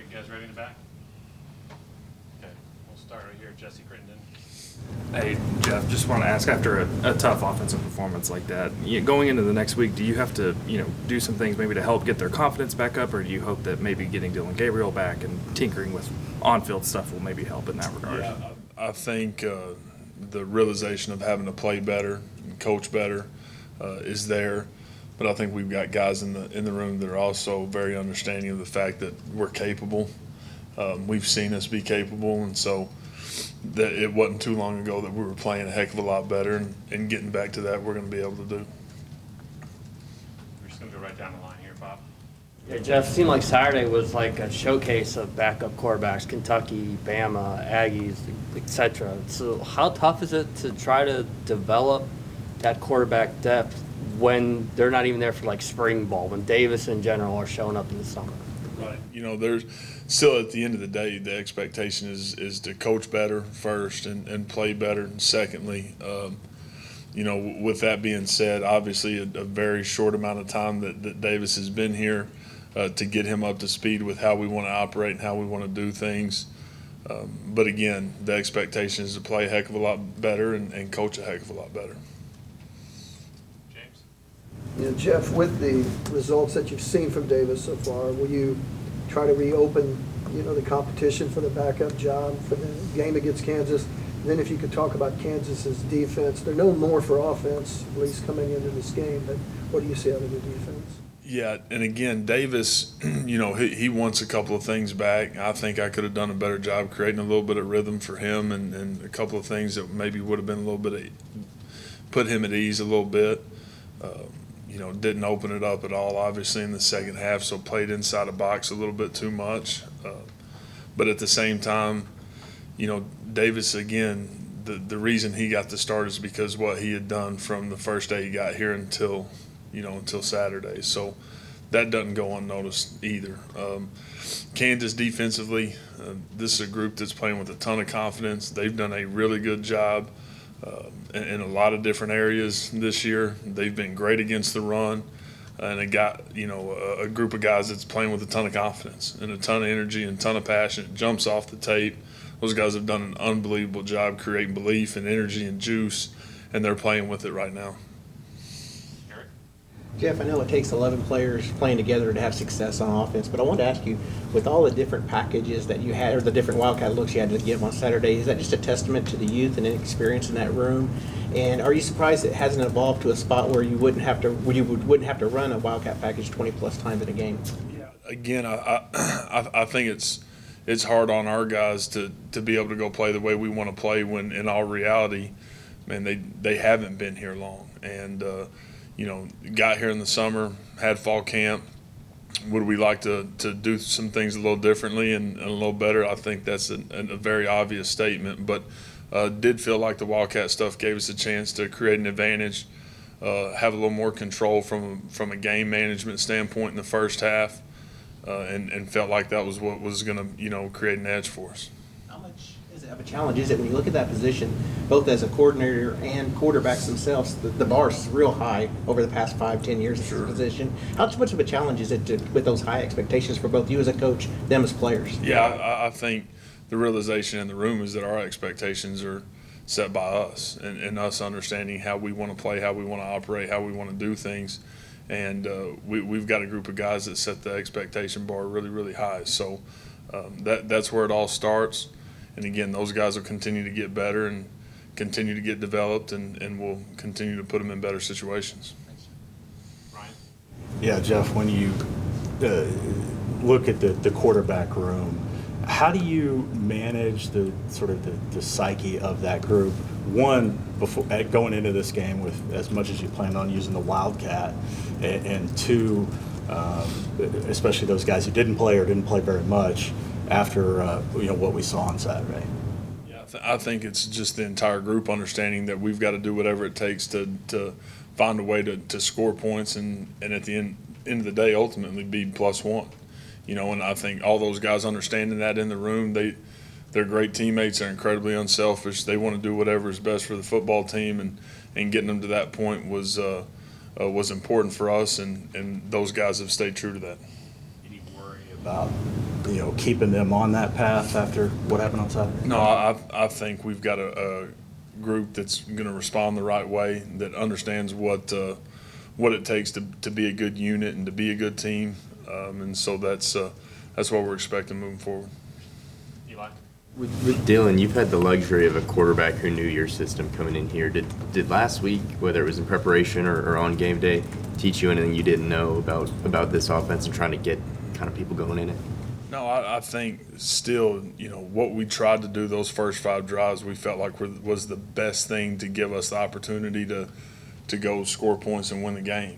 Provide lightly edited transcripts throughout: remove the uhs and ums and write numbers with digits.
You guys ready to back? Okay, we'll start right here, Jesse Crittenden. Hey, Jeff, just want to ask, after a tough offensive performance like that, going into the next week, do you have to, do some things maybe to help get their confidence back up, or do you hope that maybe getting Dylan Gabriel back and tinkering with on-field stuff will maybe help in that regard? Yeah, I think the realization of having to play better and coach better is there. But I think we've got guys in the room that are also very understanding of the fact that we're capable. We've seen us be capable, and so that it wasn't too long ago that we were playing a heck of a lot better, and getting back to that, we're going to be able to do. We're just going to go right down the line here, Bob. Yeah, Jeff, seemed like Saturday was like a showcase of backup quarterbacks, Kentucky, Bama, Aggies, etc. So how tough is it to try to develop that quarterback depth when they're not even there for like spring ball, when Davis in general are showing up in the summer? Right. There's still, at the end of the day, the expectation is to coach better first and play better. And secondly, with that being said, obviously a very short amount of time that Davis has been here to get him up to speed with how we want to operate and how we want to do things. But again, the expectation is to play a heck of a lot better and coach a heck of a lot better. Jeff, with the results that you've seen from Davis so far, will you try to reopen, the competition for the backup job for the game against Kansas? And then if you could talk about Kansas's defense, they're known more for offense, at least coming into this game, but what do you see out of the defense? Yeah, and again, Davis, he wants a couple of things back. I think I could have done a better job creating a little bit of rhythm for him and a couple of things that maybe would have been a little bit put him at ease a little bit. Didn't open it up at all, obviously, in the second half, so played inside a box a little bit too much. But at the same time, Davis, again, the reason he got the start is because what he had done from the first day he got here until Saturday. So that doesn't go unnoticed either. Kansas defensively, this is a group that's playing with a ton of confidence. They've done a really good job in a lot of different areas this year. They've been great against the run, and they got a group of guys that's playing with a ton of confidence and a ton of energy and a ton of passion. It jumps off the tape. Those guys have done an unbelievable job creating belief and energy and juice, and they're playing with it right now. Jeff, I know it takes 11 players playing together to have success on offense, but I wanted to ask you, with all the different packages that you had, or the different Wildcat looks you had to give on Saturday, is that just a testament to the youth and inexperience in that room? And are you surprised it hasn't evolved to a spot where you wouldn't have to run a Wildcat package 20+ times in a game? Yeah, again, I think it's hard on our guys to be able to go play the way we want to play when, in all reality, man, they haven't been here long. And got here in the summer, had fall camp. Would we like to do some things a little differently and a little better? I think that's a very obvious statement, but did feel like the Wildcat stuff gave us a chance to create an advantage, have a little more control from a game management standpoint in the first half, and felt like that was what was going to create an edge for us. How much of a challenge is it when you look at that position, both as a coordinator and quarterbacks themselves? The bar is real high over the past 5-10 years at this position. How much of a challenge is it with those high expectations for both you as a coach, them as players? Yeah, I think the realization in the room is that our expectations are set by us and us understanding how we want to play, how we want to operate, how we want to do things. And we've got a group of guys that set the expectation bar really, really high. So that's where it all starts. And again, those guys will continue to get better and continue to get developed, and we'll continue to put them in better situations. Ryan? Yeah, Jeff, when you look at the quarterback room, how do you manage the sort of the psyche of that group? One, before going into this game with as much as you planned on using the Wildcat, and two, especially those guys who didn't play or didn't play very much after what we saw on Saturday. Yeah, I think it's just the entire group understanding that we've got to do whatever it takes to find a way to score points and at the end of the day ultimately be +1. And I think all those guys understanding that in the room, they're great teammates. They're incredibly unselfish. They want to do whatever is best for the football team, and getting them to that point was important for us, and those guys have stayed true to that. Any worry about keeping them on that path after what happened on Saturday? No, I think we've got a group that's going to respond the right way, that understands what it takes to be a good unit and to be a good team, and so that's what we're expecting moving forward. Eli? With Dylan, you've had the luxury of a quarterback who knew your system coming in here. Did last week, whether it was in preparation or on game day, teach you anything you didn't know about this offense and trying to get kind of people going in it? No, I think still, what we tried to do those first 5 drives, we felt like was the best thing to give us the opportunity to go score points and win the game.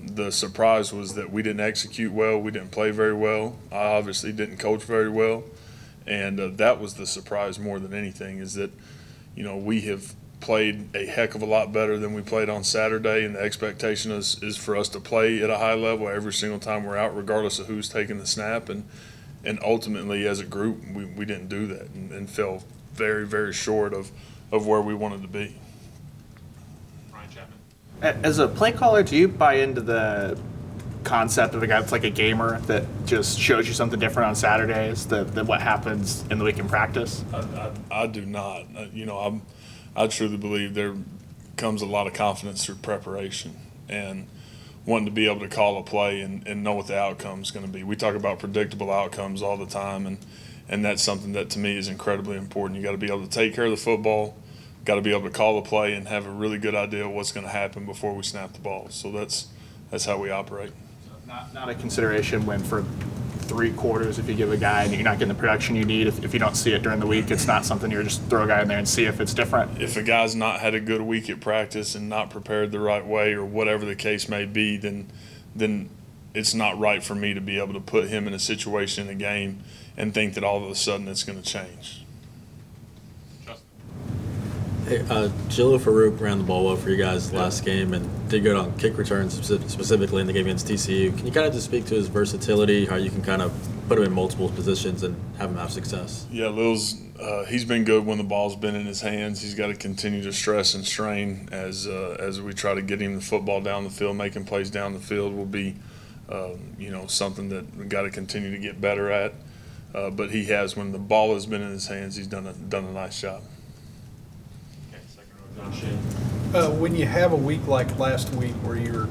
The surprise was that we didn't execute well. We didn't play very well. I obviously didn't coach very well. And that was the surprise more than anything, is that, we have played a heck of a lot better than we played on Saturday, and the expectation is for us to play at a high level every single time we're out, regardless of who's taking the snap. And ultimately, as a group, we didn't do that and fell very, very short of where we wanted to be. Ryan Chapman? As a play caller, do you buy into the concept of a guy that's like a gamer that just shows you something different on Saturdays than what happens in the week in practice? I do not. I truly believe there comes a lot of confidence through preparation and wanting to be able to call a play and know what the outcome is going to be. We talk about predictable outcomes all the time, and that's something that to me is incredibly important. You got to be able to take care of the football, got to be able to call a play and have a really good idea of what's going to happen before we snap the ball. So that's how we operate. Not a consideration when for 3 quarters, if you give a guy and you're not getting the production you need, if you don't see it during the week, it's not something you're just throw a guy in there and see if it's different. If a guy's not had a good week at practice and not prepared the right way or whatever the case may be, then it's not right for me to be able to put him in a situation in a game and think that all of a sudden it's going to change. Hey, Jalil Farouk ran the ball well for you guys last game and did good on kick returns, specifically in the game against TCU. Can you kind of just speak to his versatility, how you can kind of put him in multiple positions and have him have success? Yeah, Lil's he's been good when the ball's been in his hands. He's got to continue to stress and strain as we try to get him the football down the field. Making plays down the field will be something that we've got to continue to get better at. But he has, when the ball has been in his hands, he's done a nice job. When you have a week like last week where you're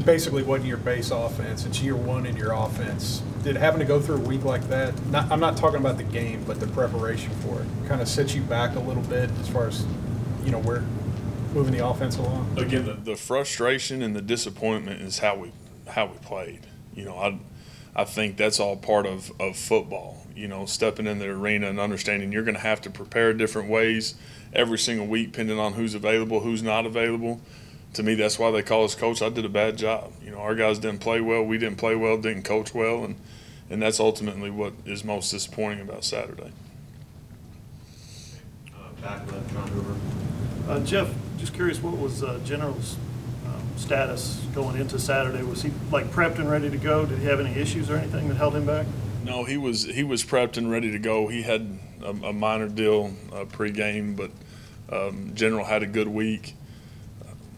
basically wasn't your base offense, it's year one in your offense, did having to go through a week like that, I'm not talking about the game, but the preparation for it, kind of sets you back a little bit as far as, where moving the offense along? Again, the frustration and the disappointment is how we played. I think that's all part of football, stepping in the arena and understanding you're going to have to prepare different ways every single week, depending on who's available, who's not available. To me, that's why they call us coach. I did a bad job. Our guys didn't play well. We didn't play well, didn't coach well, and that's ultimately what is most disappointing about Saturday. Back left, John Hoover. Jeff, just curious, what was General's status going into Saturday? Was he prepped and ready to go? Did he have any issues or anything that held him back? No, he was prepped and ready to go. He had a minor deal pregame, but General had a good week,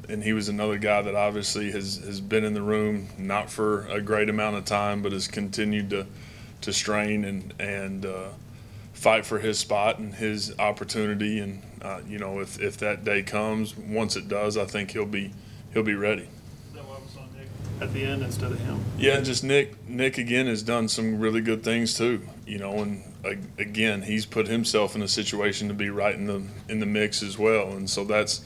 and he was another guy that obviously has been in the room, not for a great amount of time, but has continued to strain and fight for his spot and his opportunity. And if that day comes, once it does, I think he'll be ready. Is that why we saw Nick at the end instead of him? Yeah, just Nick again has done some really good things too. And again, he's put himself in a situation to be right in the mix as well. And so that's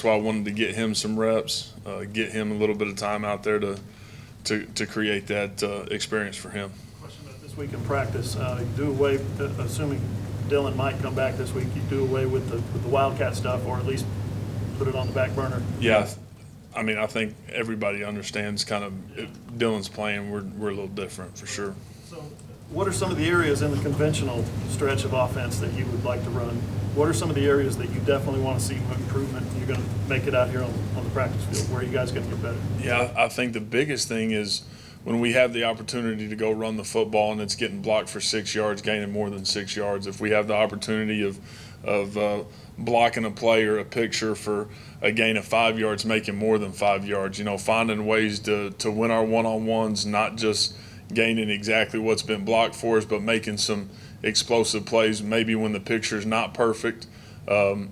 why I wanted to get him some reps, get him a little bit of time out there to create that experience for him. Question about this week in practice. You do away, assuming Dylan might come back this week, you do away with the Wildcat stuff, or at least put it on the back burner. Yeah. I think everybody understands kind of Dylan's playing. We're a little different for sure. So what are some of the areas in the conventional stretch of offense that you would like to run? What are some of the areas that you definitely want to see improvement? You're going to make it out here on the practice field. Where are you guys going to get better? Yeah, I think the biggest thing is when we have the opportunity to go run the football and it's getting blocked for 6 yards, gaining more than 6 yards. If we have the opportunity of blocking a play or a picture for a gain of 5 yards, making more than 5 yards, finding ways to win our one-on-ones, not just gaining exactly what's been blocked for us, but making some explosive plays, maybe when the picture's not perfect.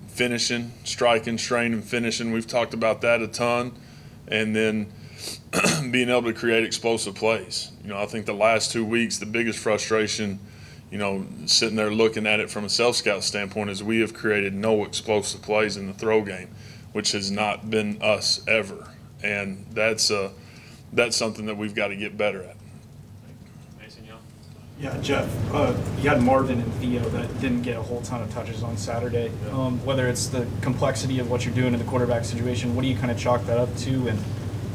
Finishing, striking, straining, finishing. We've talked about that a ton. And then being able to create explosive plays. I think the last 2 weeks, the biggest frustration, sitting there looking at it from a self-scout standpoint, is we have created no explosive plays in the throw game, which has not been us ever. And that's something that we've got to get better at. Mason Young? Yeah, Jeff, you had Marvin and Theo that didn't get a whole ton of touches on Saturday. Whether it's the complexity of what you're doing in the quarterback situation, what do you kind of chalk that up to? And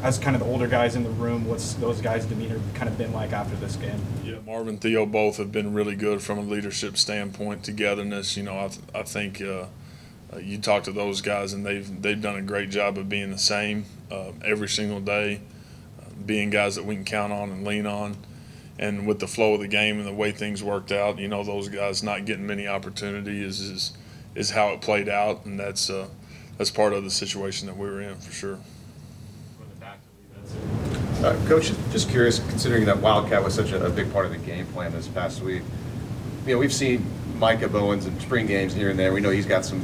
as kind of the older guys in the room, what's those guys' demeanor kind of been like after this game? Yeah, Marvin and Theo both have been really good from a leadership standpoint, togetherness. I think you talk to those guys and they've done a great job of being the same every single day, being guys that we can count on and lean on. And with the flow of the game and the way things worked out, those guys not getting many opportunities is how it played out, and that's part of the situation that we were in for sure. Coach, just curious, considering that Wildcat was such a big part of the game plan this past week, we've seen Micah Bowens in spring games here and there. We know he's got some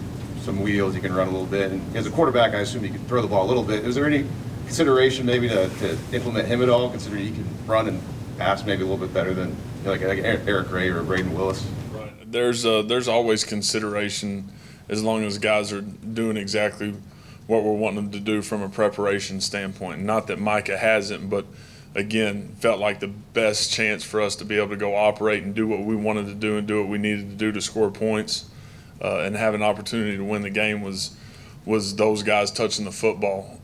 wheels, he can run a little bit. And as a quarterback, I assume he can throw the ball a little bit. Is there any consideration maybe to implement him at all, considering he can run and pass maybe a little bit better than like Eric Gray or Braden Willis? Right. There's always consideration as long as guys are doing exactly what we're wanting them to do from a preparation standpoint. Not that Micah hasn't, but again, felt like the best chance for us to be able to go operate and do what we wanted to do and do what we needed to do to score points and have an opportunity to win the game was those guys touching the football.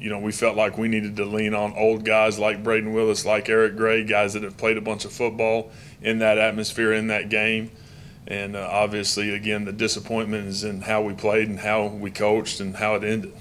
We felt like we needed to lean on old guys like Braden Willis, like Eric Gray, guys that have played a bunch of football in that atmosphere, in that game. And obviously, again, the disappointment is in how we played and how we coached and how it ended.